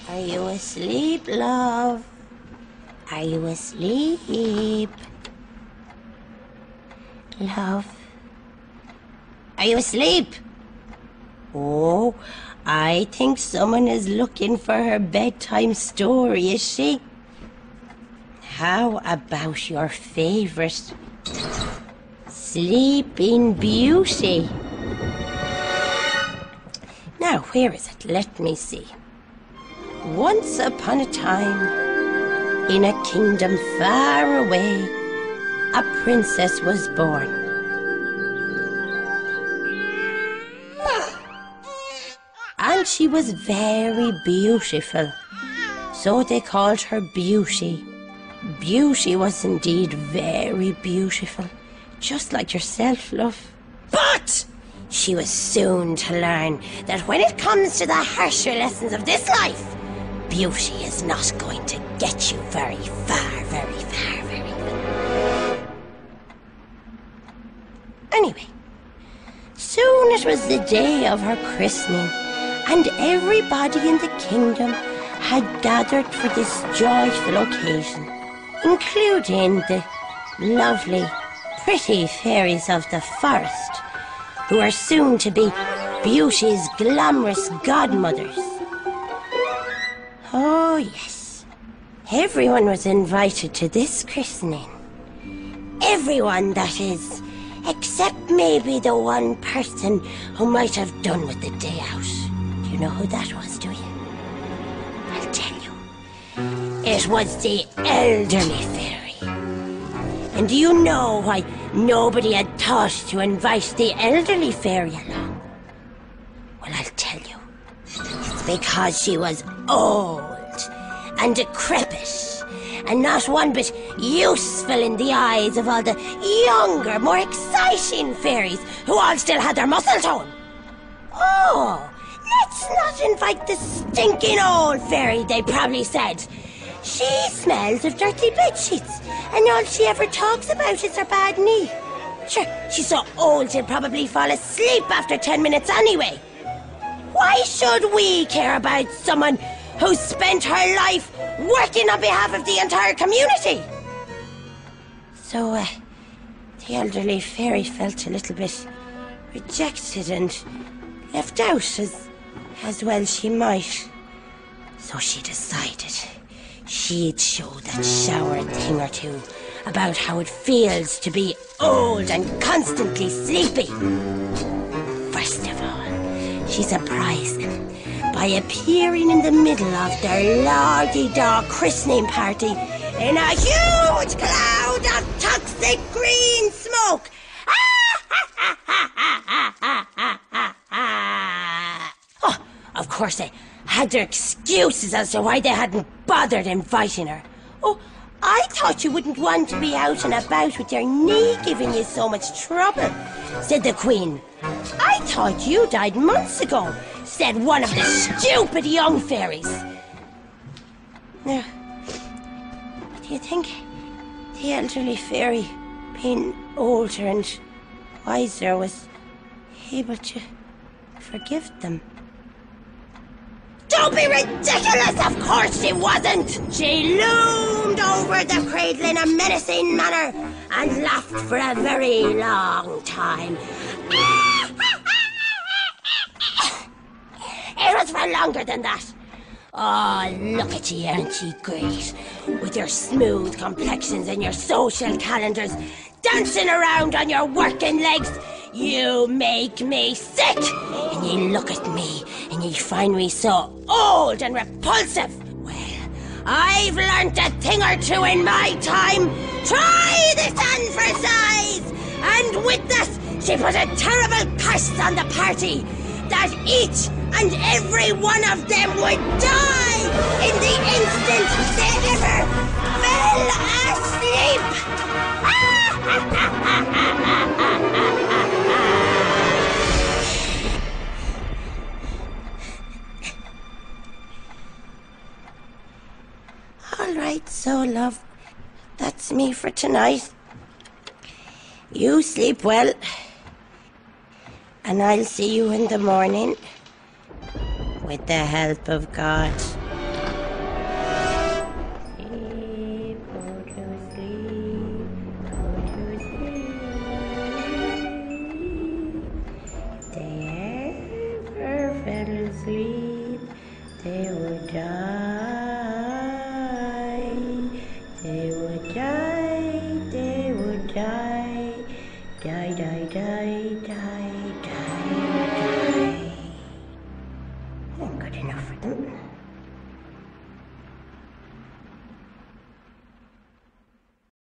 Are you asleep, love? Are you asleep? Love? Are you asleep? Oh, I think someone is looking for her bedtime story, is she? How about your favorite Sleeping Beauty? Now, where is it? Let me see. Once upon a time, in a kingdom far away, a princess was born. And she was very beautiful, so they called her Beauty. Beauty was indeed very beautiful, just like yourself, love. But she was soon to learn that when it comes to the harsher lessons of this life, beauty is not going to get you very far, very far, very far. Anyway, soon it was the day of her christening, and everybody in the kingdom had gathered for this joyful occasion, including the lovely, pretty fairies of the forest, who are soon to be Beauty's glamorous godmothers. Oh, yes. Everyone was invited to this christening. Everyone, that is, except maybe the one person who might have done with the day out. Do you know who that was, do you? I'll tell you. It was the elderly fairy. And do you know why nobody had thought to invite the elderly fairy along? Well, I'll tell you. It's because she was old and decrepit and not one bit useful in the eyes of all the younger, more exciting fairies who all still had their muscle tone. Oh, let's not invite the stinking old fairy, they probably said. She smells of dirty bedsheets, and all she ever talks about is her bad knee. Sure, she's so old she'll probably fall asleep after 10 minutes anyway. Why should we care about someone who spent her life working on behalf of the entire community? So, the elderly fairy felt a little bit rejected and left out, as well she might. So she decided she'd show that shower thing or two about how it feels to be old and constantly sleepy. First of all, she surprised them by appearing in the middle of their lardy-da christening party in a huge cloud of toxic green smoke. Oh, of course they had their excuses as to why they hadn't bothered inviting her. Oh, I thought you wouldn't want to be out and about with your knee giving you so much trouble, said the Queen. I thought you died months ago, said one of the stupid young fairies. Now, do you think the elderly fairy, being older and wiser, was able to forgive them? Don't be ridiculous! Of course she wasn't! She loomed over the cradle in a menacing manner and laughed for a very long time. It was for longer than that. Oh, look at you, aren't you great? With your smooth complexions and your social calendars, dancing around on your working legs. You make me sick! And you look at me and you find me so old and repulsive. Well, I've learnt a thing or two in my time. Try this on for size! And with that, she put a terrible curse on the party that each and every one of them would die in the instant they ever fell asleep. Ah! love. That's me for tonight. You sleep well. And I'll see you in the morning. With the help of God. Sleep, go to sleep, go to sleep. They ever fell asleep, they would die. They would die, they would die, die, die, die.